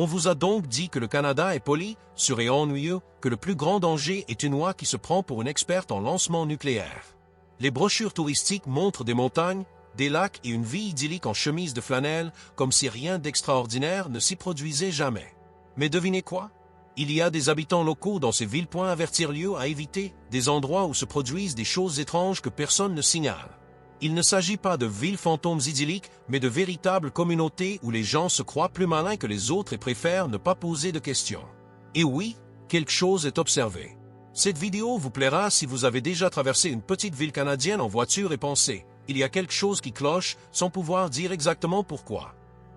On vous a donc dit que le Canada est poli, sûr et ennuyeux, que le plus grand danger est une oie qui se prend pour une experte en lancement nucléaire. Les brochures touristiques montrent des montagnes, des lacs et une vie idyllique en chemise de flanelle, comme si rien d'extraordinaire ne s'y produisait jamais. Mais devinez quoi? Il y a des habitants locaux dans ces villes. Avertir lieu à éviter, des endroits où se produisent des choses étranges que personne ne signale. Il ne s'agit pas de villes fantômes idylliques, mais de véritables communautés où les gens se croient plus malins que les autres et préfèrent ne pas poser de questions. Et oui, quelque chose est observé. Cette vidéo vous plaira si vous avez déjà traversé une petite ville canadienne en voiture et pensé « il y a quelque chose qui cloche » sans pouvoir dire exactement pourquoi.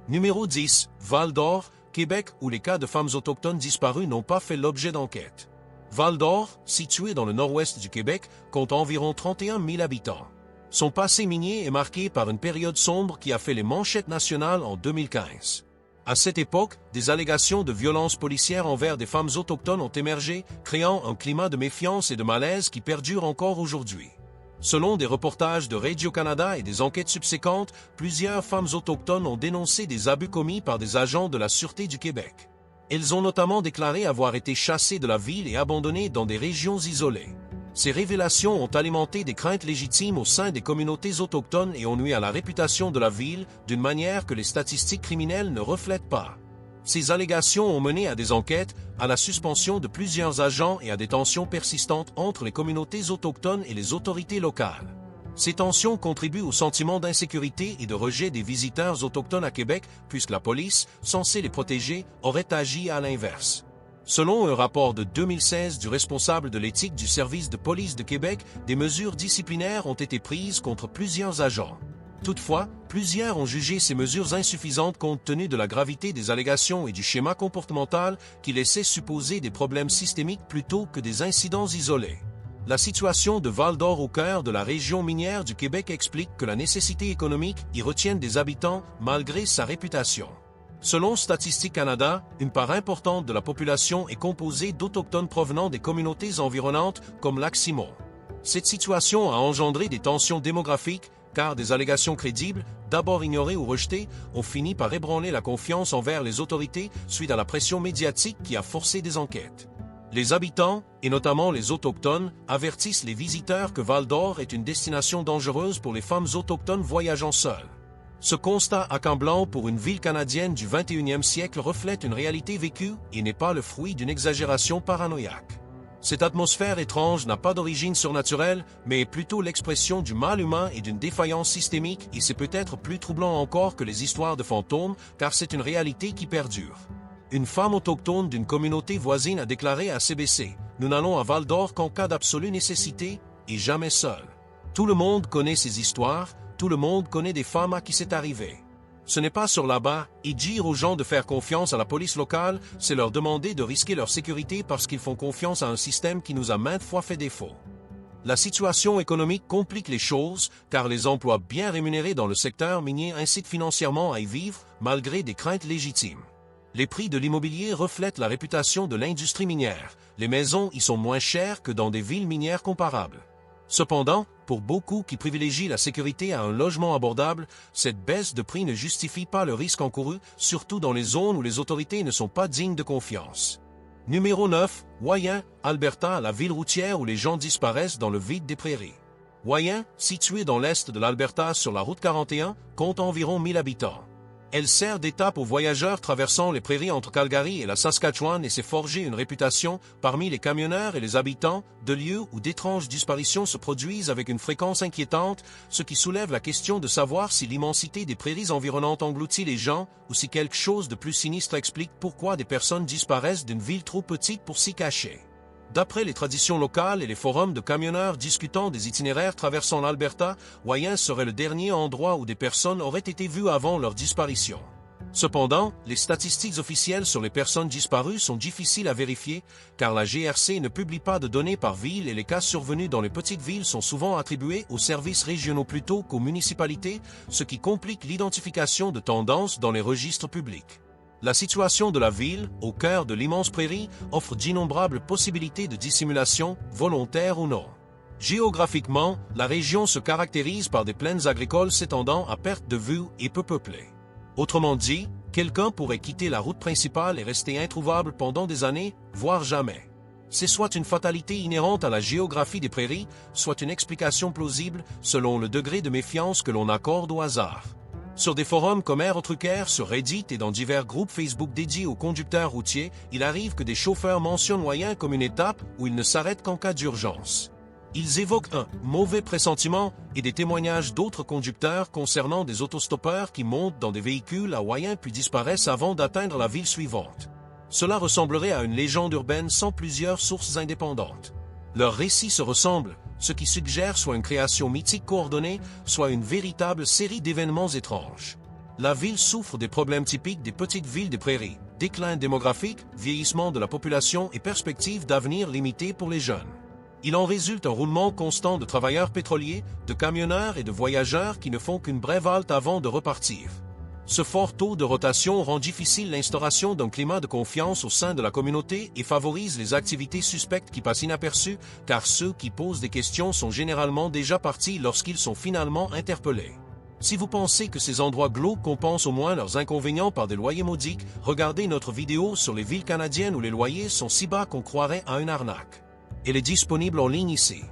Numéro 10, Val-d'Or, Québec, où les cas de femmes autochtones disparues n'ont pas fait l'objet d'enquête. Val-d'Or, situé dans le nord-ouest du Québec, compte environ 31 000 habitants. Son passé minier est marqué par une période sombre qui a fait les manchettes nationales en 2015. À cette époque, des allégations de violences policières envers des femmes autochtones ont émergé, créant un climat de méfiance et de malaise qui perdure encore aujourd'hui. Selon des reportages de Radio-Canada et des enquêtes subséquentes, plusieurs femmes autochtones ont dénoncé des abus commis par des agents de la Sûreté du Québec. Elles ont notamment déclaré avoir été chassées de la ville et abandonnées dans des régions isolées. Ces révélations ont alimenté des craintes légitimes au sein des communautés autochtones et ont nui à la réputation de la ville d'une manière que les statistiques criminelles ne reflètent pas. Ces allégations ont mené à des enquêtes, à la suspension de plusieurs agents et à des tensions persistantes entre les communautés autochtones et les autorités locales. Ces tensions contribuent au sentiment d'insécurité et de rejet des visiteurs autochtones à Québec, puisque la police, censée les protéger, aurait agi à l'inverse. Selon un rapport de 2016 du responsable de l'éthique du service de police de Québec, des mesures disciplinaires ont été prises contre plusieurs agents. Toutefois, plusieurs ont jugé ces mesures insuffisantes compte tenu de la gravité des allégations et du schéma comportemental qui laissait supposer des problèmes systémiques plutôt que des incidents isolés. La situation de Val-d'Or au cœur de la région minière du Québec explique que la nécessité économique y retienne des habitants malgré sa réputation. Selon Statistique Canada, une part importante de la population est composée d'Autochtones provenant des communautés environnantes comme Lac-Simon. Cette situation a engendré des tensions démographiques car des allégations crédibles, d'abord ignorées ou rejetées, ont fini par ébranler la confiance envers les autorités suite à la pression médiatique qui a forcé des enquêtes. Les habitants, et notamment les Autochtones, avertissent les visiteurs que Val-d'Or est une destination dangereuse pour les femmes autochtones voyageant seules. Ce constat accablant pour une ville canadienne du 21e siècle reflète une réalité vécue et n'est pas le fruit d'une exagération paranoïaque. Cette atmosphère étrange n'a pas d'origine surnaturelle, mais est plutôt l'expression du mal humain et d'une défaillance systémique, et c'est peut-être plus troublant encore que les histoires de fantômes, car c'est une réalité qui perdure. Une femme autochtone d'une communauté voisine a déclaré à CBC « Nous n'allons à Val-d'Or qu'en cas d'absolue nécessité, et jamais seul. Tout le monde connaît ces histoires, tout le monde connaît des femmes à qui c'est arrivé. Ce n'est pas sur là-bas, et dire aux gens de faire confiance à la police locale, c'est leur demander de risquer leur sécurité parce qu'ils font confiance à un système qui nous a maintes fois fait défaut. » La situation économique complique les choses, car les emplois bien rémunérés dans le secteur minier incitent financièrement à y vivre, malgré des craintes légitimes. Les prix de l'immobilier reflètent la réputation de l'industrie minière. Les maisons y sont moins chères que dans des villes minières comparables. Cependant, pour beaucoup qui privilégient la sécurité à un logement abordable, cette baisse de prix ne justifie pas le risque encouru, surtout dans les zones où les autorités ne sont pas dignes de confiance. Numéro 9, Wayan, Alberta, la ville routière où les gens disparaissent dans le vide des prairies. Wayan, située dans l'est de l'Alberta sur la route 41, compte environ 1000 habitants. Elle sert d'étape aux voyageurs traversant les prairies entre Calgary et la Saskatchewan et s'est forgé une réputation parmi les camionneurs et les habitants de lieux où d'étranges disparitions se produisent avec une fréquence inquiétante, ce qui soulève la question de savoir si l'immensité des prairies environnantes engloutit les gens ou si quelque chose de plus sinistre explique pourquoi des personnes disparaissent d'une ville trop petite pour s'y cacher. D'après les traditions locales et les forums de camionneurs discutant des itinéraires traversant l'Alberta, Wayan serait le dernier endroit où des personnes auraient été vues avant leur disparition. Cependant, les statistiques officielles sur les personnes disparues sont difficiles à vérifier, car la GRC ne publie pas de données par ville et les cas survenus dans les petites villes sont souvent attribués aux services régionaux plutôt qu'aux municipalités, ce qui complique l'identification de tendances dans les registres publics. La situation de la ville, au cœur de l'immense prairie, offre d'innombrables possibilités de dissimulation, volontaire ou non. Géographiquement, la région se caractérise par des plaines agricoles s'étendant à perte de vue et peu peuplées. Autrement dit, Quelqu'un pourrait quitter la route principale et rester introuvable pendant des années, voire jamais. C'est soit une fatalité inhérente à la géographie des prairies, soit une explication plausible selon le degré de méfiance que l'on accorde au hasard. Sur des forums comme Aérotrucaire, sur Reddit et dans divers groupes Facebook dédiés aux conducteurs routiers, il arrive que des chauffeurs mentionnent Wayans comme une étape où ils ne s'arrêtent qu'en cas d'urgence. Ils évoquent un mauvais pressentiment et des témoignages d'autres conducteurs concernant des autostoppeurs qui montent dans des véhicules à Wayans puis disparaissent avant d'atteindre la ville suivante. Cela ressemblerait à une légende urbaine sans plusieurs sources indépendantes. Leurs récits se ressemblent, ce qui suggère soit une création mythique coordonnée, soit une véritable série d'événements étranges. La ville souffre des problèmes typiques des petites villes des prairies, déclin démographique, vieillissement de la population et perspectives d'avenir limitées pour les jeunes. Il en résulte un roulement constant de travailleurs pétroliers, de camionneurs et de voyageurs qui ne font qu'une brève halte avant de repartir. Ce fort taux de rotation rend difficile l'instauration d'un climat de confiance au sein de la communauté et favorise les activités suspectes qui passent inaperçues, car ceux qui posent des questions sont généralement déjà partis lorsqu'ils sont finalement interpellés. Si vous pensez que ces endroits glauques compensent au moins leurs inconvénients par des loyers modiques, regardez notre vidéo sur les villes canadiennes où les loyers sont si bas qu'on croirait à une arnaque. Elle est disponible en ligne ici.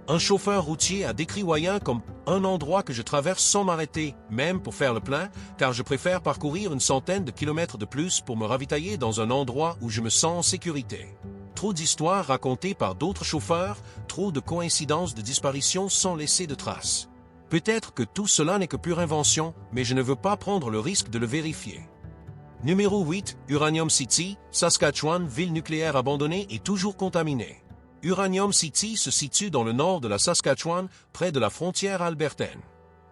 Un chauffeur routier a décrit Wayans comme un endroit que je traverse sans m'arrêter, même pour faire le plein, car je préfère parcourir une centaine de kilomètres de plus pour me ravitailler dans un endroit où je me sens en sécurité. Trop d'histoires racontées par d'autres chauffeurs, trop de coïncidences de disparition sans laisser de traces. Peut-être que tout cela n'est que pure invention, mais je ne veux pas prendre le risque de le vérifier. Numéro 8, Uranium City, Saskatchewan, ville nucléaire abandonnée et toujours contaminée. Uranium City se situe dans le nord de la Saskatchewan, près de la frontière albertaine.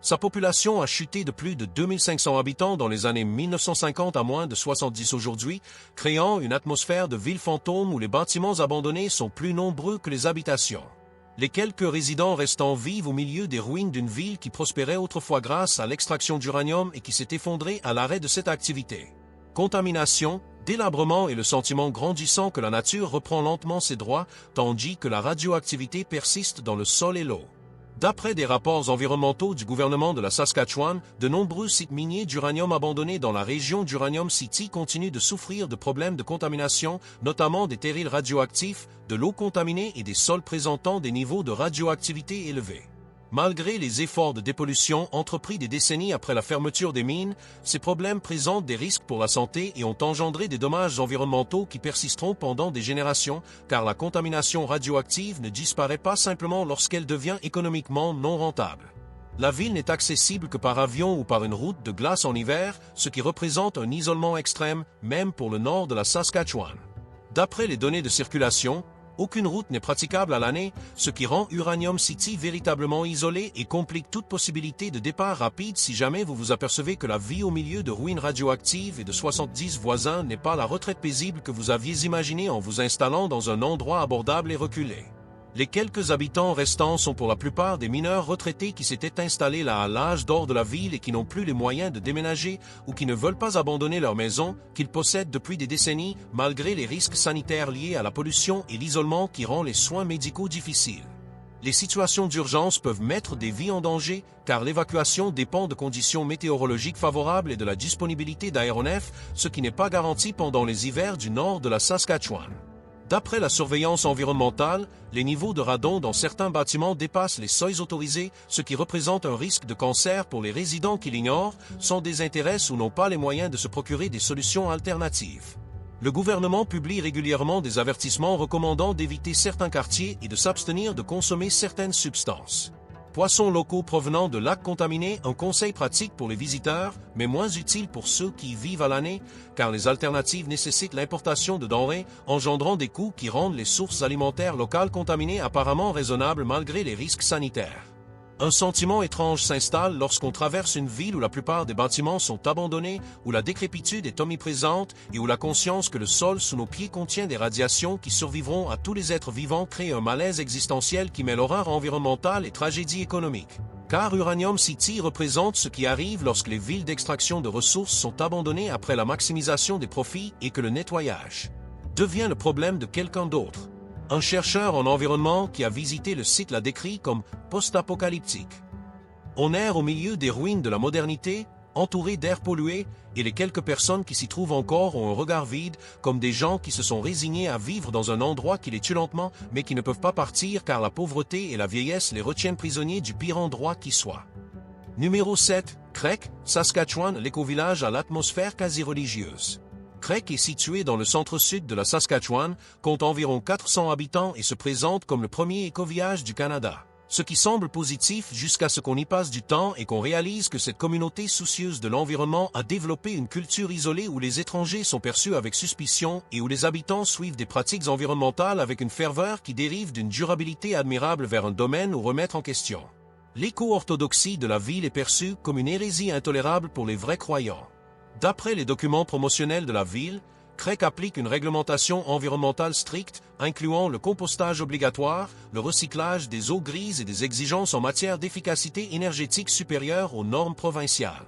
Sa population a chuté de plus de 2500 habitants dans les années 1950 à moins de 70 aujourd'hui, créant une atmosphère de ville fantôme où les bâtiments abandonnés sont plus nombreux que les habitations. Les quelques résidents restant vivent au milieu des ruines d'une ville qui prospérait autrefois grâce à l'extraction d'uranium et qui s'est effondrée à l'arrêt de cette activité. Contamination, délabrement et le sentiment grandissant que la nature reprend lentement ses droits, tandis que la radioactivité persiste dans le sol et l'eau. D'après des rapports environnementaux du gouvernement de la Saskatchewan, de nombreux sites miniers d'uranium abandonnés dans la région d'Uranium City continuent de souffrir de problèmes de contamination, notamment des terrils radioactifs, de l'eau contaminée et des sols présentant des niveaux de radioactivité élevés. Malgré les efforts de dépollution entrepris des décennies après la fermeture des mines, ces problèmes présentent des risques pour la santé et ont engendré des dommages environnementaux qui persisteront pendant des générations, car la contamination radioactive ne disparaît pas simplement lorsqu'elle devient économiquement non rentable. La ville n'est accessible que par avion ou par une route de glace en hiver, ce qui représente un isolement extrême, même pour le nord de la Saskatchewan. D'après les données de circulation, aucune route n'est praticable à l'année, ce qui rend Uranium City véritablement isolé et complique toute possibilité de départ rapide si jamais vous vous apercevez que la vie au milieu de ruines radioactives et de 70 voisins n'est pas la retraite paisible que vous aviez imaginée en vous installant dans un endroit abordable et reculé. Les quelques habitants restants sont pour la plupart des mineurs retraités qui s'étaient installés là à l'âge d'or de la ville et qui n'ont plus les moyens de déménager ou qui ne veulent pas abandonner leur maison, qu'ils possèdent depuis des décennies, malgré les risques sanitaires liés à la pollution et l'isolement qui rend les soins médicaux difficiles. Les situations d'urgence peuvent mettre des vies en danger, car l'évacuation dépend de conditions météorologiques favorables et de la disponibilité d'aéronefs, ce qui n'est pas garanti pendant les hivers du nord de la Saskatchewan. D'après la surveillance environnementale, les niveaux de radon dans certains bâtiments dépassent les seuils autorisés, ce qui représente un risque de cancer pour les résidents qui l'ignorent, s'en désintéressent ou n'ont pas les moyens de se procurer des solutions alternatives. Le gouvernement publie régulièrement des avertissements recommandant d'éviter certains quartiers et de s'abstenir de consommer certaines substances. Poissons locaux provenant de lacs contaminés, un conseil pratique pour les visiteurs, mais moins utile pour ceux qui y vivent à l'année, car les alternatives nécessitent l'importation de denrées, engendrant des coûts qui rendent les sources alimentaires locales contaminées apparemment raisonnables malgré les risques sanitaires. Un sentiment étrange s'installe lorsqu'on traverse une ville où la plupart des bâtiments sont abandonnés, où la décrépitude est omniprésente et où la conscience que le sol sous nos pieds contient des radiations qui survivront à tous les êtres vivants crée un malaise existentiel qui mêle horreur environnementale et tragédie économique. Car Uranium City représente ce qui arrive lorsque les villes d'extraction de ressources sont abandonnées après la maximisation des profits et que le nettoyage devient le problème de quelqu'un d'autre. Un chercheur en environnement qui a visité le site l'a décrit comme post-apocalyptique. On erre au milieu des ruines de la modernité, entourés d'air pollué, et les quelques personnes qui s'y trouvent encore ont un regard vide, comme des gens qui se sont résignés à vivre dans un endroit qui les tue lentement, mais qui ne peuvent pas partir car la pauvreté et la vieillesse les retiennent prisonniers du pire endroit qui soit. Numéro 7. Craig, Saskatchewan, l'éco-village à l'atmosphère quasi religieuse. Craig est situé dans le centre-sud de la Saskatchewan, compte environ 400 habitants et se présente comme le premier éco-village du Canada. Ce qui semble positif jusqu'à ce qu'on y passe du temps et qu'on réalise que cette communauté soucieuse de l'environnement a développé une culture isolée où les étrangers sont perçus avec suspicion et où les habitants suivent des pratiques environnementales avec une ferveur qui dérive d'une durabilité admirable vers un domaine ou remettre en question. L'éco-orthodoxie de la ville est perçue comme une hérésie intolérable pour les vrais croyants. D'après les documents promotionnels de la ville, Craig applique une réglementation environnementale stricte, incluant le compostage obligatoire, le recyclage des eaux grises et des exigences en matière d'efficacité énergétique supérieures aux normes provinciales.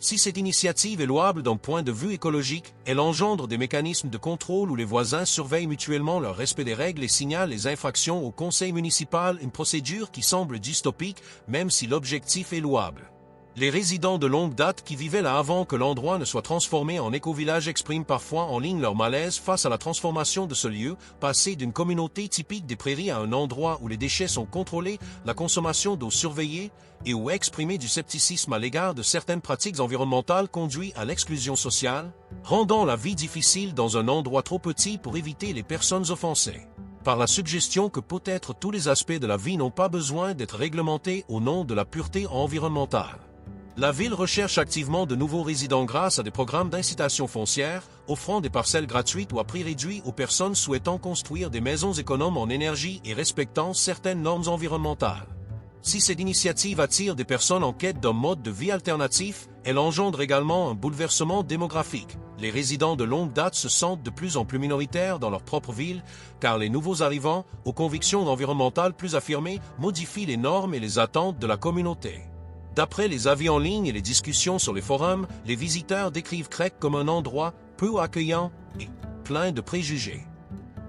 Si cette initiative est louable d'un point de vue écologique, elle engendre des mécanismes de contrôle où les voisins surveillent mutuellement leur respect des règles et signalent les infractions au conseil municipal, une procédure qui semble dystopique, même si l'objectif est louable. Les résidents de longue date qui vivaient là avant que l'endroit ne soit transformé en éco-village expriment parfois en ligne leur malaise face à la transformation de ce lieu, passé d'une communauté typique des prairies à un endroit où les déchets sont contrôlés, la consommation d'eau surveillée, et où exprimer du scepticisme à l'égard de certaines pratiques environnementales conduit à l'exclusion sociale, rendant la vie difficile dans un endroit trop petit pour éviter les personnes offensées. Par la suggestion que peut-être tous les aspects de la vie n'ont pas besoin d'être réglementés au nom de la pureté environnementale. La ville recherche activement de nouveaux résidents grâce à des programmes d'incitation foncière, offrant des parcelles gratuites ou à prix réduit aux personnes souhaitant construire des maisons économes en énergie et respectant certaines normes environnementales. Si cette initiative attire des personnes en quête d'un mode de vie alternatif, elle engendre également un bouleversement démographique. Les résidents de longue date se sentent de plus en plus minoritaires dans leur propre ville, car les nouveaux arrivants, aux convictions environnementales plus affirmées, modifient les normes et les attentes de la communauté. D'après les avis en ligne et les discussions sur les forums, les visiteurs décrivent Craig comme un endroit peu accueillant et plein de préjugés.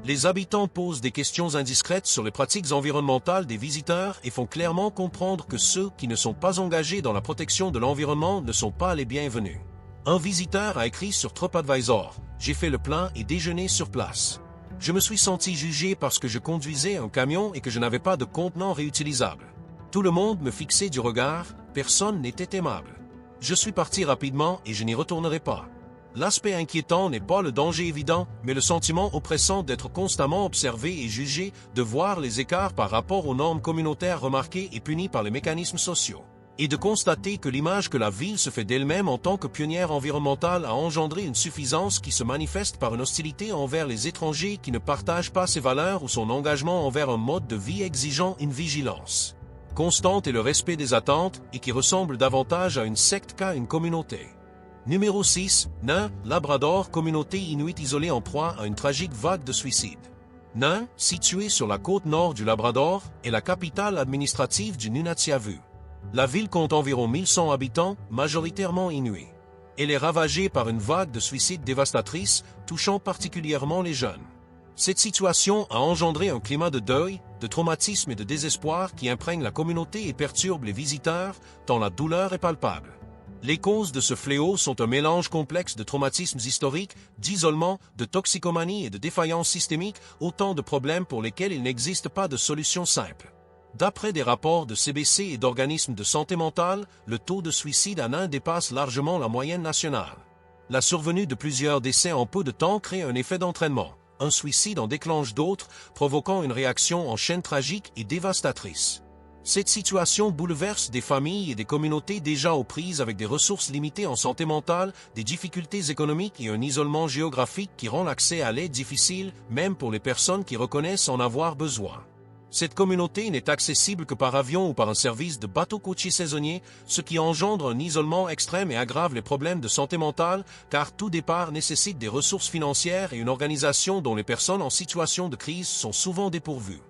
Les habitants posent des questions indiscrètes sur les pratiques environnementales des visiteurs et font clairement comprendre que ceux qui ne sont pas engagés dans la protection de l'environnement ne sont pas les bienvenus. Un visiteur a écrit sur TripAdvisor « J'ai fait le plein et déjeuné sur place. Je me suis senti jugé parce que je conduisais un camion et que je n'avais pas de contenant réutilisable. Tout le monde me fixait du regard, personne n'était aimable. Je suis parti rapidement et je n'y retournerai pas. L'aspect inquiétant n'est pas le danger évident, mais le sentiment oppressant d'être constamment observé et jugé, de voir les écarts par rapport aux normes communautaires remarquées et punies par les mécanismes sociaux. Et de constater que l'image que la ville se fait d'elle-même en tant que pionnière environnementale a engendré une suffisance qui se manifeste par une hostilité envers les étrangers qui ne partagent pas ses valeurs ou son engagement envers un mode de vie exigeant une vigilance constante et le respect des attentes, et qui ressemble davantage à une secte qu'à une communauté. Numéro 6. Nain, Labrador, communauté inuit isolée en proie à une tragique vague de suicides. Nain, située sur la côte nord du Labrador, est la capitale administrative du Nunatsiavut. La ville compte environ 1100 habitants, majoritairement inuits. Elle est ravagée par une vague de suicides dévastatrice, touchant particulièrement les jeunes. Cette situation a engendré un climat de deuil, de traumatisme et de désespoir qui imprègne la communauté et perturbe les visiteurs, tant la douleur est palpable. Les causes de ce fléau sont un mélange complexe de traumatismes historiques, d'isolement, de toxicomanie et de défaillance systémique, autant de problèmes pour lesquels il n'existe pas de solution simple. D'après des rapports de CBC et d'organismes de santé mentale, le taux de suicide à Nain dépasse largement la moyenne nationale. La survenue de plusieurs décès en peu de temps crée un effet d'entraînement. Un suicide en déclenche d'autres, provoquant une réaction en chaîne tragique et dévastatrice. Cette situation bouleverse des familles et des communautés déjà aux prises avec des ressources limitées en santé mentale, des difficultés économiques et un isolement géographique qui rend l'accès à l'aide difficile, même pour les personnes qui reconnaissent en avoir besoin. Cette communauté n'est accessible que par avion ou par un service de bateau-courtier saisonnier, ce qui engendre un isolement extrême et aggrave les problèmes de santé mentale, car tout départ nécessite des ressources financières et une organisation dont les personnes en situation de crise sont souvent dépourvues.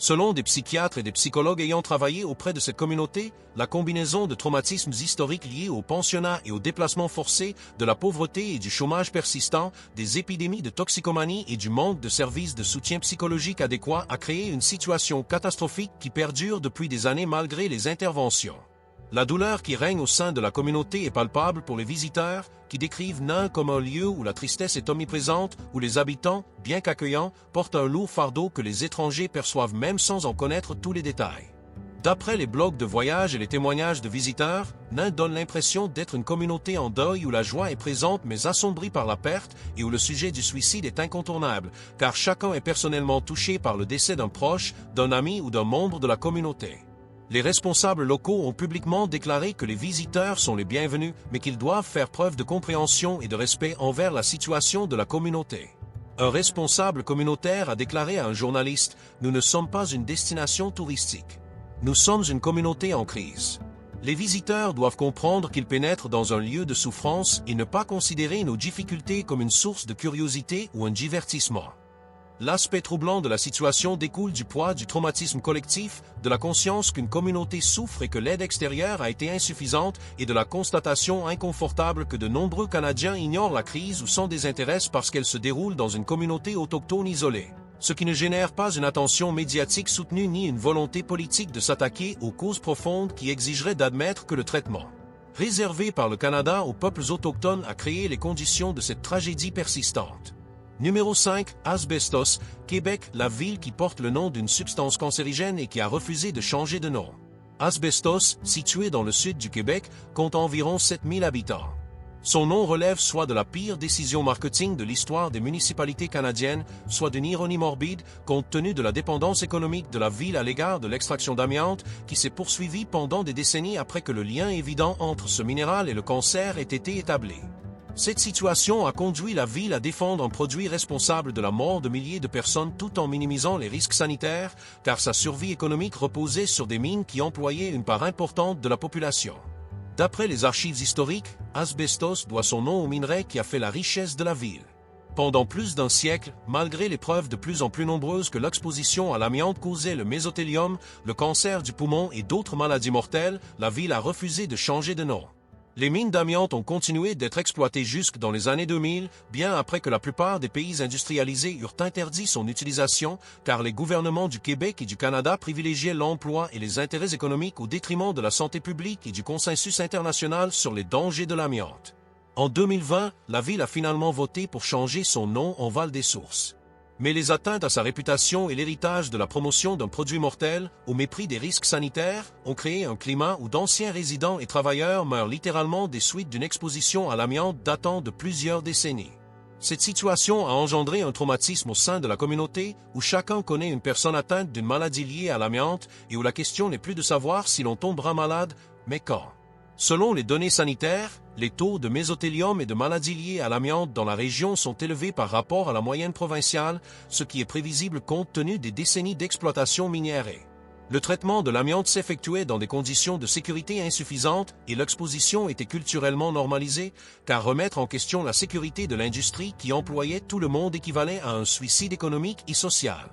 Selon des psychiatres et des psychologues ayant travaillé auprès de cette communauté, la combinaison de traumatismes historiques liés au pensionnat et au déplacement forcé, de la pauvreté et du chômage persistant, des épidémies de toxicomanie et du manque de services de soutien psychologique adéquats a créé une situation catastrophique qui perdure depuis des années malgré les interventions. La douleur qui règne au sein de la communauté est palpable pour les visiteurs, qui décrivent Nain comme un lieu où la tristesse est omniprésente, où les habitants, bien qu'accueillants, portent un lourd fardeau que les étrangers perçoivent même sans en connaître tous les détails. D'après les blogs de voyage et les témoignages de visiteurs, Nain donne l'impression d'être une communauté en deuil où la joie est présente mais assombrie par la perte et où le sujet du suicide est incontournable, car chacun est personnellement touché par le décès d'un proche, d'un ami ou d'un membre de la communauté. Les responsables locaux ont publiquement déclaré que les visiteurs sont les bienvenus, mais qu'ils doivent faire preuve de compréhension et de respect envers la situation de la communauté. Un responsable communautaire a déclaré à un journaliste « Nous ne sommes pas une destination touristique. Nous sommes une communauté en crise. Les visiteurs doivent comprendre qu'ils pénètrent dans un lieu de souffrance et ne pas considérer nos difficultés comme une source de curiosité ou un divertissement. » L'aspect troublant de la situation découle du poids du traumatisme collectif, de la conscience qu'une communauté souffre et que l'aide extérieure a été insuffisante et de la constatation inconfortable que de nombreux Canadiens ignorent la crise ou s'en désintéressent parce qu'elle se déroule dans une communauté autochtone isolée, ce qui ne génère pas une attention médiatique soutenue ni une volonté politique de s'attaquer aux causes profondes qui exigeraient d'admettre que le traitement réservé par le Canada aux peuples autochtones a créé les conditions de cette tragédie persistante. Numéro 5. Asbestos, Québec, la ville qui porte le nom d'une substance cancérigène et qui a refusé de changer de nom. Asbestos, situé dans le sud du Québec, compte environ 7000 habitants. Son nom relève soit de la pire décision marketing de l'histoire des municipalités canadiennes, soit d'une ironie morbide, compte tenu de la dépendance économique de la ville à l'égard de l'extraction d'amiante, qui s'est poursuivie pendant des décennies après que le lien évident entre ce minéral et le cancer ait été établi. Cette situation a conduit la ville à défendre un produit responsable de la mort de milliers de personnes tout en minimisant les risques sanitaires, car sa survie économique reposait sur des mines qui employaient une part importante de la population. D'après les archives historiques, Asbestos doit son nom au minerai qui a fait la richesse de la ville. Pendant plus d'un siècle, malgré les preuves de plus en plus nombreuses que l'exposition à l'amiante causait le mésothélium, le cancer du poumon et d'autres maladies mortelles, la ville a refusé de changer de nom. Les mines d'amiante ont continué d'être exploitées jusque dans les années 2000, bien après que la plupart des pays industrialisés eurent interdit son utilisation, car les gouvernements du Québec et du Canada privilégiaient l'emploi et les intérêts économiques au détriment de la santé publique et du consensus international sur les dangers de l'amiante. En 2020, la ville a finalement voté pour changer son nom en Val-des-Sources. Mais les atteintes à sa réputation et l'héritage de la promotion d'un produit mortel, au mépris des risques sanitaires, ont créé un climat où d'anciens résidents et travailleurs meurent littéralement des suites d'une exposition à l'amiante datant de plusieurs décennies. Cette situation a engendré un traumatisme au sein de la communauté, où chacun connaît une personne atteinte d'une maladie liée à l'amiante et où la question n'est plus de savoir si l'on tombera malade, mais quand. Selon les données sanitaires, les taux de mésothélium et de maladies liées à l'amiante dans la région sont élevés par rapport à la moyenne provinciale, ce qui est prévisible compte tenu des décennies d'exploitation minière. Le traitement de l'amiante s'effectuait dans des conditions de sécurité insuffisantes et l'exposition était culturellement normalisée, car remettre en question la sécurité de l'industrie qui employait tout le monde équivalait à un suicide économique et social.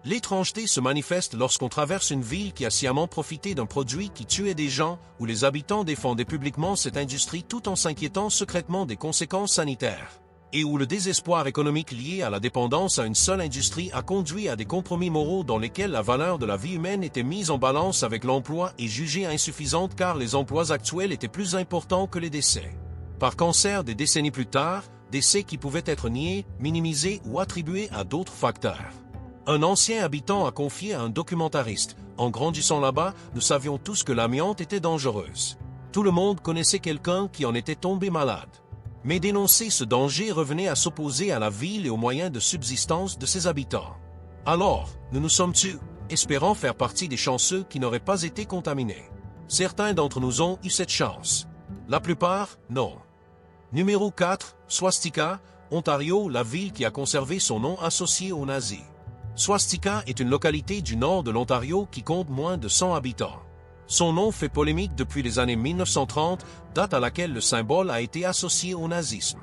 L'étrangeté se manifeste lorsqu'on traverse une ville qui a sciemment profité d'un produit qui tuait des gens, où les habitants défendaient publiquement cette industrie tout en s'inquiétant secrètement des conséquences sanitaires, et où le désespoir économique lié à la dépendance à une seule industrie a conduit à des compromis moraux dans lesquels la valeur de la vie humaine était mise en balance avec l'emploi et jugée insuffisante car les emplois actuels étaient plus importants que les décès. Par cancer des décennies plus tard, décès qui pouvaient être niés, minimisés ou attribués à d'autres facteurs. Un ancien habitant a confié à un documentariste « En grandissant là-bas, nous savions tous que l'amiante était dangereuse. Tout le monde connaissait quelqu'un qui en était tombé malade. Mais dénoncer ce danger revenait à s'opposer à la ville et aux moyens de subsistance de ses habitants. Alors, nous nous sommes tus, espérant faire partie des chanceux qui n'auraient pas été contaminés. Certains d'entre nous ont eu cette chance. La plupart, non. Numéro 4, Swastika, Ontario, la ville qui a conservé son nom associé aux nazis. Swastika est une localité du nord de l'Ontario qui compte moins de 100 habitants. Son nom fait polémique depuis les années 1930, date à laquelle le symbole a été associé au nazisme.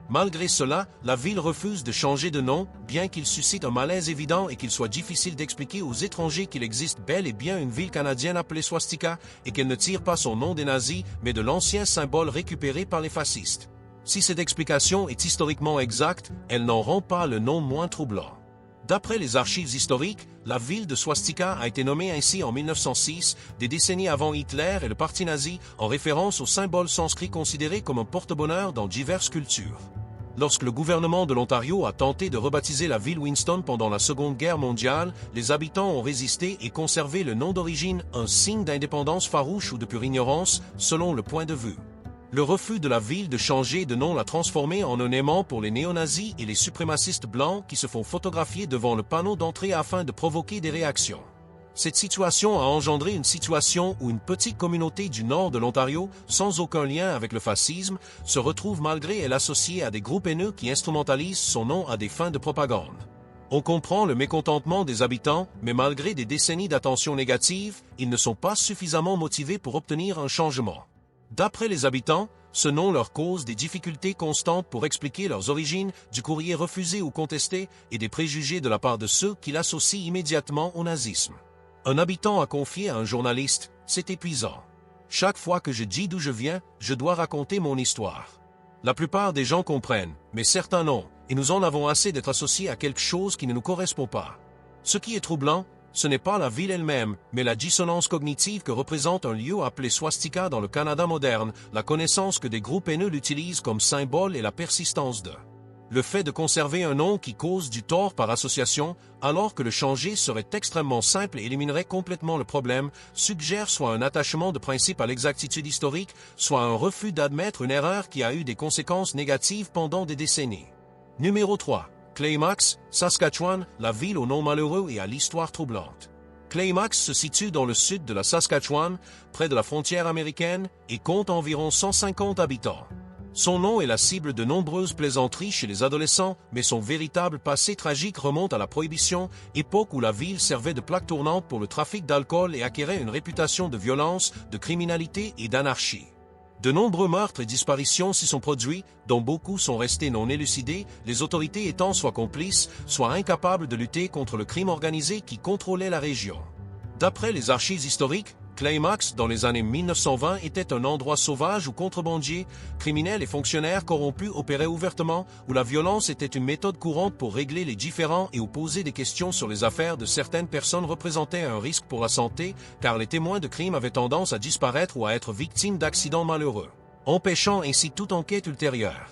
Malgré cela, la ville refuse de changer de nom, bien qu'il suscite un malaise évident et qu'il soit difficile d'expliquer aux étrangers qu'il existe bel et bien une ville canadienne appelée Swastika et qu'elle ne tire pas son nom des nazis, mais de l'ancien symbole récupéré par les fascistes. Si cette explication est historiquement exacte, elle n'en rend pas le nom moins troublant. D'après les archives historiques, la ville de Swastika a été nommée ainsi en 1906, des décennies avant Hitler et le parti nazi, en référence au symbole sanskrit considéré comme un porte-bonheur dans diverses cultures. Lorsque le gouvernement de l'Ontario a tenté de rebaptiser la ville Winston pendant la Seconde Guerre mondiale, les habitants ont résisté et conservé le nom d'origine, un signe d'indépendance farouche ou de pure ignorance, selon le point de vue. Le refus de la ville de changer de nom l'a transformé en un aimant pour les néo-nazis et les suprémacistes blancs qui se font photographier devant le panneau d'entrée afin de provoquer des réactions. Cette situation a engendré une situation où une petite communauté du nord de l'Ontario, sans aucun lien avec le fascisme, se retrouve malgré elle associée à des groupes haineux qui instrumentalisent son nom à des fins de propagande. On comprend le mécontentement des habitants, mais malgré des décennies d'attention négative, ils ne sont pas suffisamment motivés pour obtenir un changement. D'après les habitants, ce nom leur cause des difficultés constantes pour expliquer leurs origines, du courrier refusé ou contesté et des préjugés de la part de ceux qui l'associent immédiatement au nazisme. Un habitant a confié à un journaliste « C'est épuisant. Chaque fois que je dis d'où je viens, je dois raconter mon histoire. La plupart des gens comprennent, mais certains non, et nous en avons assez d'être associés à quelque chose qui ne nous correspond pas. Ce qui est troublant, ce n'est pas la ville elle-même, mais la dissonance cognitive que représente un lieu appelé Swastika dans le Canada moderne, la connaissance que des groupes haineux l'utilisent comme symbole et la persistance de. Le fait de conserver un nom qui cause du tort par association, alors que le changer serait extrêmement simple et éliminerait complètement le problème, suggère soit un attachement de principe à l'exactitude historique, soit un refus d'admettre une erreur qui a eu des conséquences négatives pendant des décennies. Numéro 3. Climax, Saskatchewan, la ville au nom malheureux et à l'histoire troublante. Climax se situe dans le sud de la Saskatchewan, près de la frontière américaine, et compte environ 150 habitants. Son nom est la cible de nombreuses plaisanteries chez les adolescents, mais son véritable passé tragique remonte à la Prohibition, époque où la ville servait de plaque tournante pour le trafic d'alcool et acquérait une réputation de violence, de criminalité et d'anarchie. De nombreux meurtres et disparitions s'y sont produits, dont beaucoup sont restés non élucidés, les autorités étant soit complices, soit incapables de lutter contre le crime organisé qui contrôlait la région. D'après les archives historiques, Climax, dans les années 1920, était un endroit sauvage où contrebandiers, criminels et fonctionnaires corrompus opéraient ouvertement, où la violence était une méthode courante pour régler les différends et où poser des questions sur les affaires de certaines personnes représentait un risque pour la santé, car les témoins de crimes avaient tendance à disparaître ou à être victimes d'accidents malheureux, empêchant ainsi toute enquête ultérieure.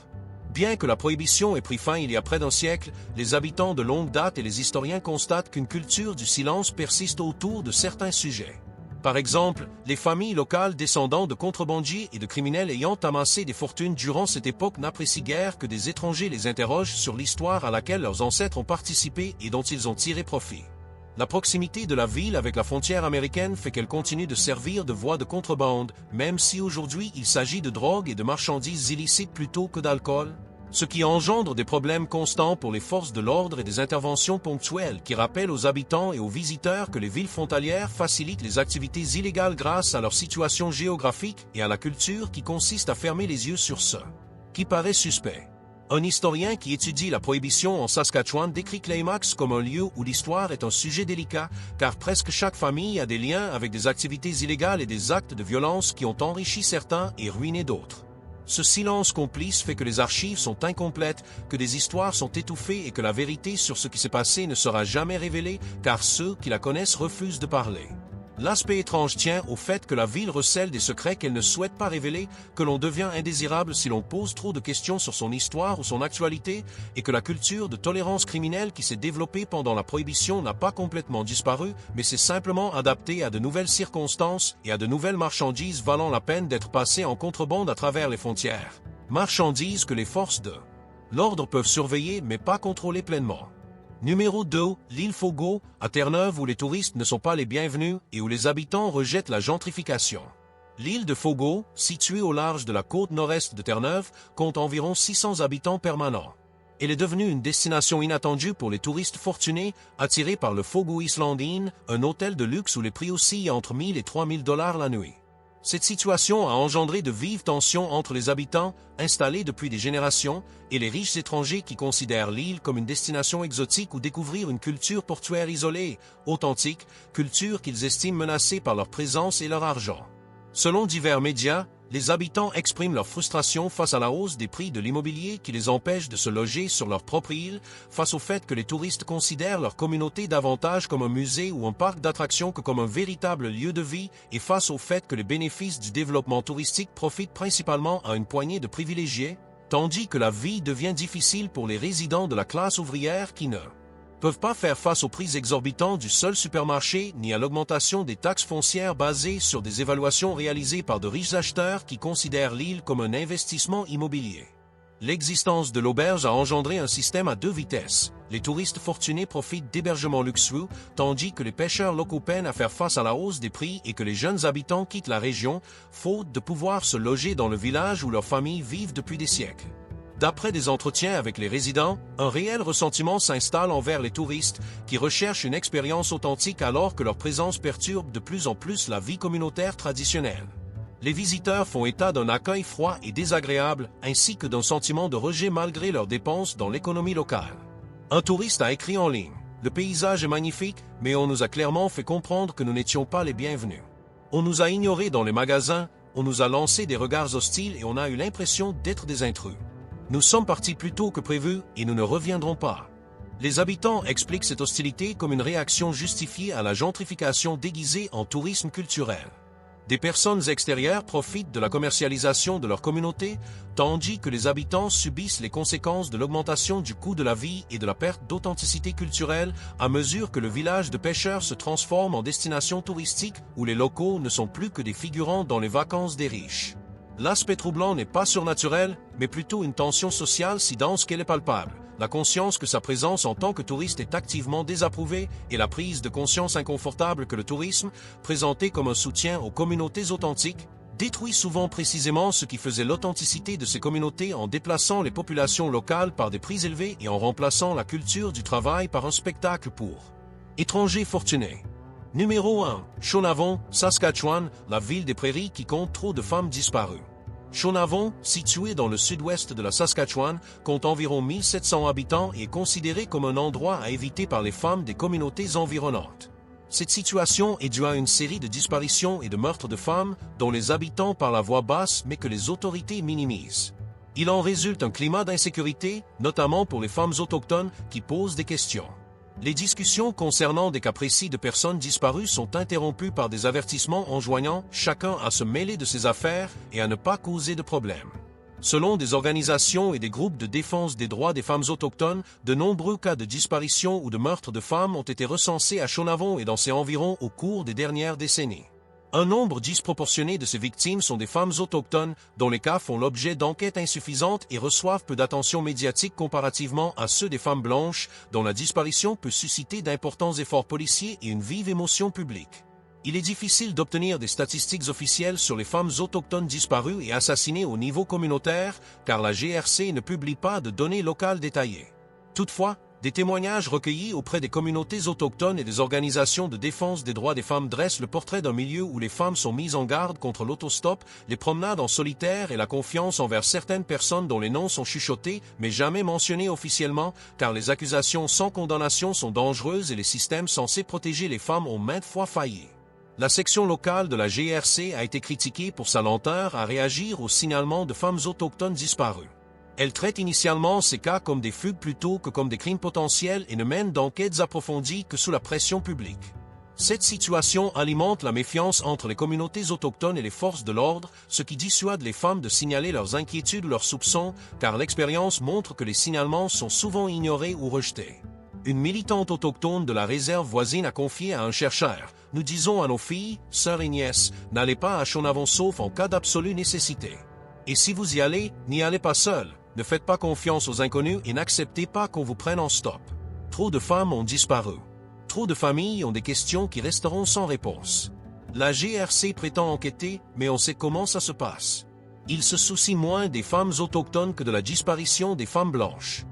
Bien que la prohibition ait pris fin il y a près d'un siècle, les habitants de longue date et les historiens constatent qu'une culture du silence persiste autour de certains sujets. Par exemple, les familles locales descendant de contrebandiers et de criminels ayant amassé des fortunes durant cette époque n'apprécient guère que des étrangers les interrogent sur l'histoire à laquelle leurs ancêtres ont participé et dont ils ont tiré profit. La proximité de la ville avec la frontière américaine fait qu'elle continue de servir de voie de contrebande, même si aujourd'hui il s'agit de drogue et de marchandises illicites plutôt que d'alcool, ce qui engendre des problèmes constants pour les forces de l'ordre et des interventions ponctuelles qui rappellent aux habitants et aux visiteurs que les villes frontalières facilitent les activités illégales grâce à leur situation géographique et à la culture qui consiste à fermer les yeux sur ce qui paraît suspect. Un historien qui étudie la prohibition en Saskatchewan décrit Climax comme un lieu où l'histoire est un sujet délicat, car presque chaque famille a des liens avec des activités illégales et des actes de violence qui ont enrichi certains et ruiné d'autres. Ce silence complice fait que les archives sont incomplètes, que des histoires sont étouffées et que la vérité sur ce qui s'est passé ne sera jamais révélée, car ceux qui la connaissent refusent de parler. L'aspect étrange tient au fait que la ville recèle des secrets qu'elle ne souhaite pas révéler, que l'on devient indésirable si l'on pose trop de questions sur son histoire ou son actualité, et que la culture de tolérance criminelle qui s'est développée pendant la Prohibition n'a pas complètement disparu, mais s'est simplement adaptée à de nouvelles circonstances et à de nouvelles marchandises valant la peine d'être passées en contrebande à travers les frontières. Marchandises que les forces de l'ordre peuvent surveiller mais pas contrôler pleinement. Numéro 2, l'île Fogo, à Terre-Neuve où les touristes ne sont pas les bienvenus et où les habitants rejettent la gentrification. L'île de Fogo, située au large de la côte nord-est de Terre-Neuve, compte environ 600 habitants permanents. Elle est devenue une destination inattendue pour les touristes fortunés, attirés par le Fogo Island Inn, un hôtel de luxe où les prix oscillent entre 1 000 et 3 000 $ la nuit. Cette situation a engendré de vives tensions entre les habitants, installés depuis des générations, et les riches étrangers qui considèrent l'île comme une destination exotique où découvrir une culture portuaire isolée, authentique, culture qu'ils estiment menacée par leur présence et leur argent. Selon divers médias, Les habitants expriment leur frustration face à la hausse des prix de l'immobilier qui les empêche de se loger sur leur propre île, face au fait que les touristes considèrent leur communauté davantage comme un musée ou un parc d'attractions que comme un véritable lieu de vie, et face au fait que les bénéfices du développement touristique profitent principalement à une poignée de privilégiés, tandis que la vie devient difficile pour les résidents de la classe ouvrière qui ne peuvent pas faire face aux prix exorbitants du seul supermarché ni à l'augmentation des taxes foncières basées sur des évaluations réalisées par de riches acheteurs qui considèrent l'île comme un investissement immobilier. L'existence de l'auberge a engendré un système à deux vitesses. Les touristes fortunés profitent d'hébergements luxueux, tandis que les pêcheurs locaux peinent à faire face à la hausse des prix et que les jeunes habitants quittent la région, faute de pouvoir se loger dans le village où leurs familles vivent depuis des siècles. D'après des entretiens avec les résidents, un réel ressentiment s'installe envers les touristes qui recherchent une expérience authentique alors que leur présence perturbe de plus en plus la vie communautaire traditionnelle. Les visiteurs font état d'un accueil froid et désagréable, ainsi que d'un sentiment de rejet malgré leurs dépenses dans l'économie locale. Un touriste a écrit en ligne: « Le paysage est magnifique, mais on nous a clairement fait comprendre que nous n'étions pas les bienvenus. On nous a ignorés dans les magasins, on nous a lancé des regards hostiles et on a eu l'impression d'être des intrus. Nous sommes partis plus tôt que prévu et nous ne reviendrons pas. » Les habitants expliquent cette hostilité comme une réaction justifiée à la gentrification déguisée en tourisme culturel. Des personnes extérieures profitent de la commercialisation de leur communauté, tandis que les habitants subissent les conséquences de l'augmentation du coût de la vie et de la perte d'authenticité culturelle à mesure que le village de pêcheurs se transforme en destination touristique où les locaux ne sont plus que des figurants dans les vacances des riches. L'aspect troublant n'est pas surnaturel, mais plutôt une tension sociale si dense qu'elle est palpable. La conscience que sa présence en tant que touriste est activement désapprouvée et la prise de conscience inconfortable que le tourisme, présenté comme un soutien aux communautés authentiques, détruit souvent précisément ce qui faisait l'authenticité de ces communautés en déplaçant les populations locales par des prix élevés et en remplaçant la culture du travail par un spectacle pour étrangers fortunés. Numéro 1. Shawnivan, Saskatchewan, la ville des prairies qui compte trop de femmes disparues. Shawnivan, situé dans le sud-ouest de la Saskatchewan, compte environ 1700 habitants et est considéré comme un endroit à éviter par les femmes des communautés environnantes. Cette situation est due à une série de disparitions et de meurtres de femmes dont les habitants parlent à voix basse mais que les autorités minimisent. Il en résulte un climat d'insécurité, notamment pour les femmes autochtones qui posent des questions. Les discussions concernant des cas précis de personnes disparues sont interrompues par des avertissements enjoignant chacun à se mêler de ses affaires et à ne pas causer de problèmes. Selon des organisations et des groupes de défense des droits des femmes autochtones, de nombreux cas de disparition ou de meurtre de femmes ont été recensés à Shawnivan et dans ses environs au cours des dernières décennies. Un nombre disproportionné de ces victimes sont des femmes autochtones, dont les cas font l'objet d'enquêtes insuffisantes et reçoivent peu d'attention médiatique comparativement à ceux des femmes blanches, dont la disparition peut susciter d'importants efforts policiers et une vive émotion publique. Il est difficile d'obtenir des statistiques officielles sur les femmes autochtones disparues et assassinées au niveau communautaire, car la GRC ne publie pas de données locales détaillées. Toutefois, des témoignages recueillis auprès des communautés autochtones et des organisations de défense des droits des femmes dressent le portrait d'un milieu où les femmes sont mises en garde contre l'autostop, les promenades en solitaire et la confiance envers certaines personnes dont les noms sont chuchotés mais jamais mentionnés officiellement, car les accusations sans condamnation sont dangereuses et les systèmes censés protéger les femmes ont maintes fois failli. La section locale de la GRC a été critiquée pour sa lenteur à réagir aux signalements de femmes autochtones disparues. Elle traite initialement ces cas comme des fugues plutôt que comme des crimes potentiels et ne mène d'enquêtes approfondies que sous la pression publique. Cette situation alimente la méfiance entre les communautés autochtones et les forces de l'ordre, ce qui dissuade les femmes de signaler leurs inquiétudes ou leurs soupçons, car l'expérience montre que les signalements sont souvent ignorés ou rejetés. Une militante autochtone de la réserve voisine a confié à un chercheur: « Nous disons à nos filles, sœurs et nièces, n'allez pas à Shawnivan sauf en cas d'absolue nécessité. Et si vous y allez, n'y allez pas seul. Ne faites pas confiance aux inconnus et n'acceptez pas qu'on vous prenne en stop. » Trop de femmes ont disparu. Trop de familles ont des questions qui resteront sans réponse. La GRC prétend enquêter, mais on sait comment ça se passe. Ils se soucient moins des femmes autochtones que de la disparition des femmes blanches.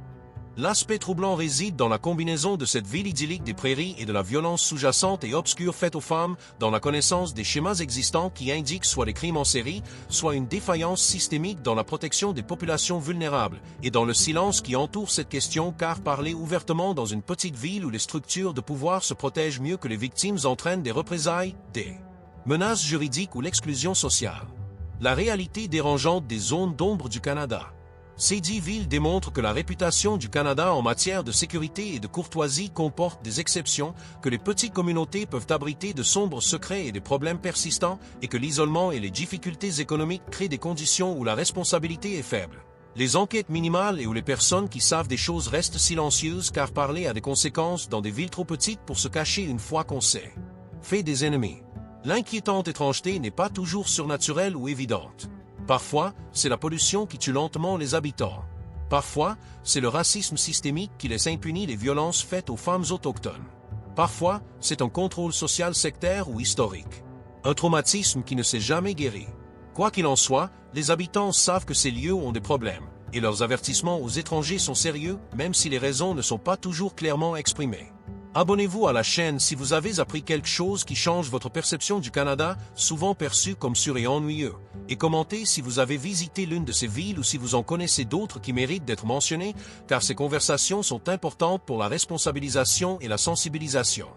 L'aspect troublant réside dans la combinaison de cette ville idyllique des prairies et de la violence sous-jacente et obscure faite aux femmes, dans la connaissance des schémas existants qui indiquent soit des crimes en série, soit une défaillance systémique dans la protection des populations vulnérables, et dans le silence qui entoure cette question, car parler ouvertement dans une petite ville où les structures de pouvoir se protègent mieux que les victimes entraîne des représailles, des menaces juridiques ou l'exclusion sociale. La réalité dérangeante des zones d'ombre du Canada. Ces 10 villes démontrent que la réputation du Canada en matière de sécurité et de courtoisie comporte des exceptions, que les petites communautés peuvent abriter de sombres secrets et des problèmes persistants, et que l'isolement et les difficultés économiques créent des conditions où la responsabilité est faible. Les enquêtes minimales et où les personnes qui savent des choses restent silencieuses car parler a des conséquences dans des villes trop petites pour se cacher une fois qu'on sait. Fait des ennemis. L'inquiétante étrangeté n'est pas toujours surnaturelle ou évidente. Parfois, c'est la pollution qui tue lentement les habitants. Parfois, c'est le racisme systémique qui laisse impunis les violences faites aux femmes autochtones. Parfois, c'est un contrôle social sectaire ou historique. Un traumatisme qui ne s'est jamais guéri. Quoi qu'il en soit, les habitants savent que ces lieux ont des problèmes, et leurs avertissements aux étrangers sont sérieux, même si les raisons ne sont pas toujours clairement exprimées. Abonnez-vous à la chaîne si vous avez appris quelque chose qui change votre perception du Canada, souvent perçu comme sûr et ennuyeux, et commentez si vous avez visité l'une de ces villes ou si vous en connaissez d'autres qui méritent d'être mentionnées, car ces conversations sont importantes pour la responsabilisation et la sensibilisation.